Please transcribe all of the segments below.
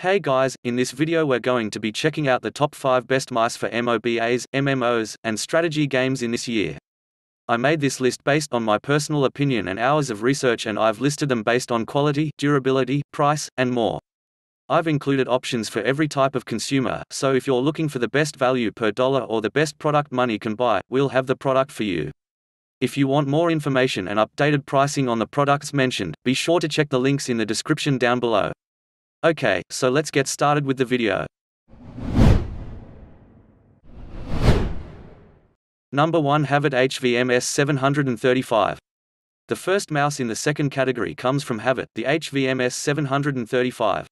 Hey guys, in this video we're going to be checking out the top 5 best mice for MOBAs, MMOs, and strategy games in this year. I made this list based on my personal opinion and hours of research, and I've listed them based on quality, durability, price, and more. I've included options for every type of consumer, so if you're looking for the best value per dollar or the best product money can buy, we'll have the product for you. If you want more information and updated pricing on the products mentioned, be sure to check the links in the description down below. Okay, so let's get started with the video. Number 1, Havit HVMS 735. The first mouse in the second category comes from Havit, the HVMS 735.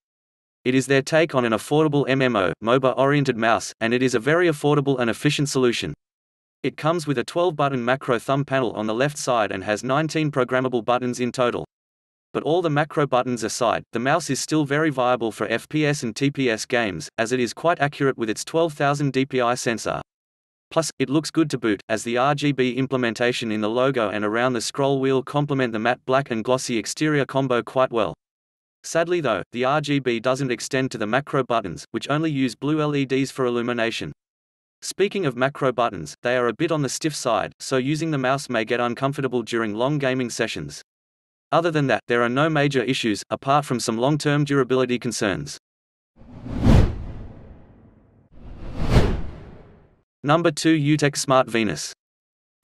It is their take on an affordable MMO, MOBA-oriented mouse, and it is a very affordable and efficient solution. It comes with a 12-button macro thumb panel on the left side and has 19 programmable buttons in total. But all the macro buttons aside, the mouse is still very viable for FPS and TPS games, as it is quite accurate with its 12,000 dpi sensor. Plus, it looks good to boot, as the RGB implementation in the logo and around the scroll wheel complement the matte black and glossy exterior combo quite well. Sadly though, the RGB doesn't extend to the macro buttons, which only use blue LEDs for illumination. Speaking of macro buttons, they are a bit on the stiff side, so using the mouse may get uncomfortable during long gaming sessions. Other than that, there are no major issues, apart from some long-term durability concerns. Number 2, UTech Smart Venus.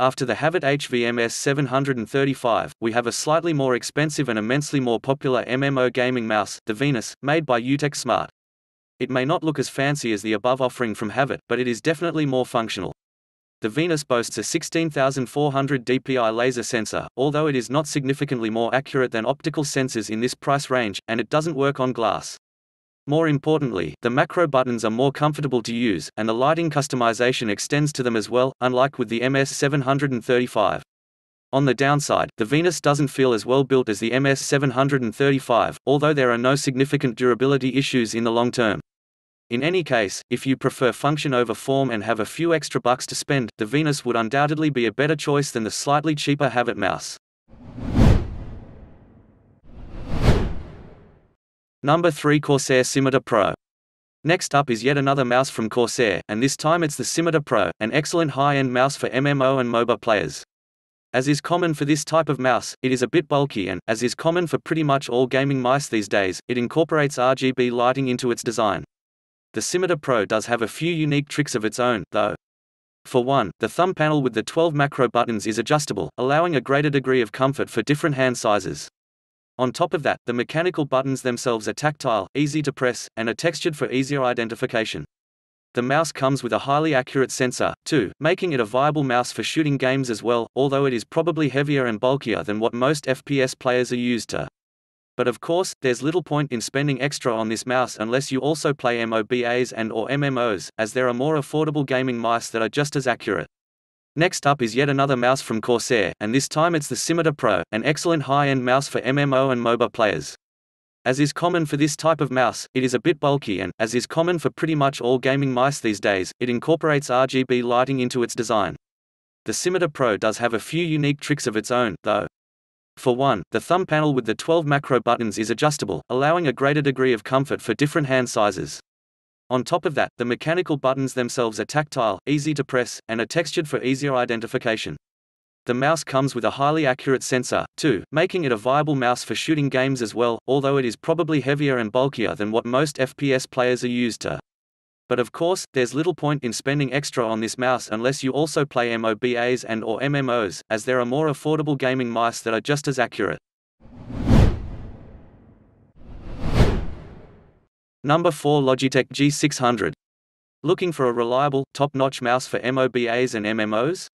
After the Havit HVMS 735, we have a slightly more expensive and immensely more popular MMO gaming mouse, the Venus, made by UTech Smart. It may not look as fancy as the above offering from Havit, but it is definitely more functional. The Venus boasts a 16,400 dpi laser sensor, although it is not significantly more accurate than optical sensors in this price range, and it doesn't work on glass. More importantly, the macro buttons are more comfortable to use, and the lighting customization extends to them as well, unlike with the MS 735. On the downside, the Venus doesn't feel as well built as the MS 735, although there are no significant durability issues in the long term. In any case, if you prefer function over form and have a few extra bucks to spend, the Venus would undoubtedly be a better choice than the slightly cheaper Havit mouse. Number 3, Corsair Scimitar Pro. Next up is yet another mouse from Corsair, and this time it's the Scimitar Pro, an excellent high-end mouse for MMO and MOBA players. As is common for this type of mouse, it is a bit bulky and, as is common for pretty much all gaming mice these days, it incorporates RGB lighting into its design. The Scimitar Pro does have a few unique tricks of its own, though. For one, the thumb panel with the 12 macro buttons is adjustable, allowing a greater degree of comfort for different hand sizes. On top of that, the mechanical buttons themselves are tactile, easy to press, and are textured for easier identification. The mouse comes with a highly accurate sensor, too, making it a viable mouse for shooting games as well, although it is probably heavier and bulkier than what most FPS players are used to. But of course, there's little point in spending extra on this mouse unless you also play MOBAs and/or MMOs, as there are more affordable gaming mice that are just as accurate. Next up is yet another mouse from Corsair, and this time it's the Scimitar Pro, an excellent high-end mouse for MMO and MOBA players. As is common for this type of mouse, it is a bit bulky and, as is common for pretty much all gaming mice these days, it incorporates RGB lighting into its design. The Scimitar Pro does have a few unique tricks of its own, though. For one, the thumb panel with the 12 macro buttons is adjustable, allowing a greater degree of comfort for different hand sizes. On top of that, the mechanical buttons themselves are tactile, easy to press, and are textured for easier identification. The mouse comes with a highly accurate sensor, too, making it a viable mouse for shooting games as well, although it is probably heavier and bulkier than what most FPS players are used to. But of course, there's little point in spending extra on this mouse unless you also play MOBAs and/or MMOs, as there are more affordable gaming mice that are just as accurate. Number 4, Logitech G600. Looking for a reliable, top-notch mouse for MOBAs and MMOs?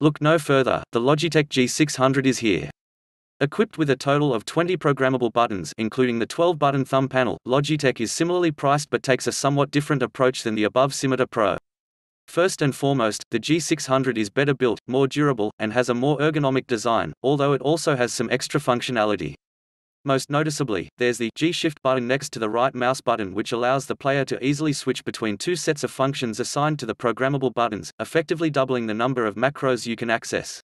Look no further, the Logitech G600 is here. Equipped with a total of 20 programmable buttons including the 12-button thumb panel, Logitech is similarly priced but takes a somewhat different approach than the above Scimitar Pro. First and foremost, the G600 is better built, more durable, and has a more ergonomic design, although it also has some extra functionality. Most noticeably, there's the G-Shift button next to the right mouse button, which allows the player to easily switch between two sets of functions assigned to the programmable buttons, effectively doubling the number of macros you can access.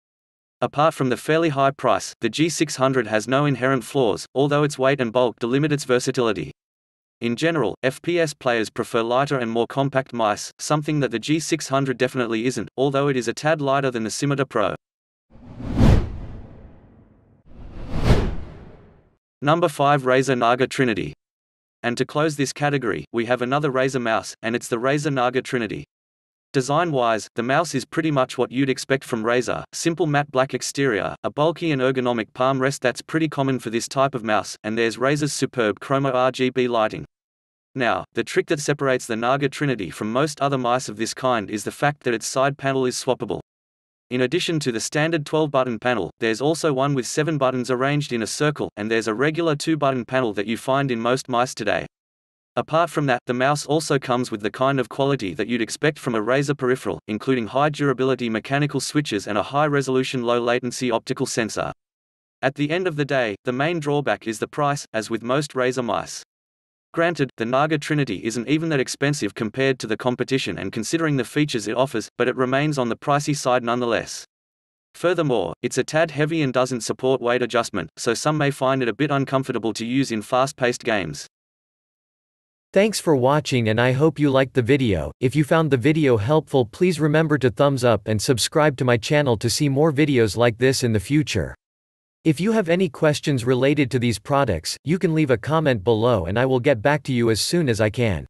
Apart from the fairly high price, the G600 has no inherent flaws, although its weight and bulk delimit its versatility. In general, FPS players prefer lighter and more compact mice, something that the G600 definitely isn't, although it is a tad lighter than the Scimitar Pro. Number 5, Razer Naga Trinity. And to close this category, we have another Razer mouse, and it's the Razer Naga Trinity. Design-wise, the mouse is pretty much what you'd expect from Razer: simple matte black exterior, a bulky and ergonomic palm rest that's pretty common for this type of mouse, and there's Razer's superb Chroma RGB lighting. Now, the trick that separates the Naga Trinity from most other mice of this kind is the fact that its side panel is swappable. In addition to the standard 12-button panel, there's also one with 7 buttons arranged in a circle, and there's a regular 2-button panel that you find in most mice today. Apart from that, the mouse also comes with the kind of quality that you'd expect from a Razer peripheral, including high durability mechanical switches and a high-resolution low-latency optical sensor. At the end of the day, the main drawback is the price, as with most Razer mice. Granted, the Naga Trinity isn't even that expensive compared to the competition and considering the features it offers, but it remains on the pricey side nonetheless. Furthermore, it's a tad heavy and doesn't support weight adjustment, so some may find it a bit uncomfortable to use in fast-paced games. Thanks for watching, and I hope you liked the video. If you found the video helpful, please remember to thumbs up and subscribe to my channel to see more videos like this in the future. If you have any questions related to these products, you can leave a comment below and I will get back to you as soon as I can.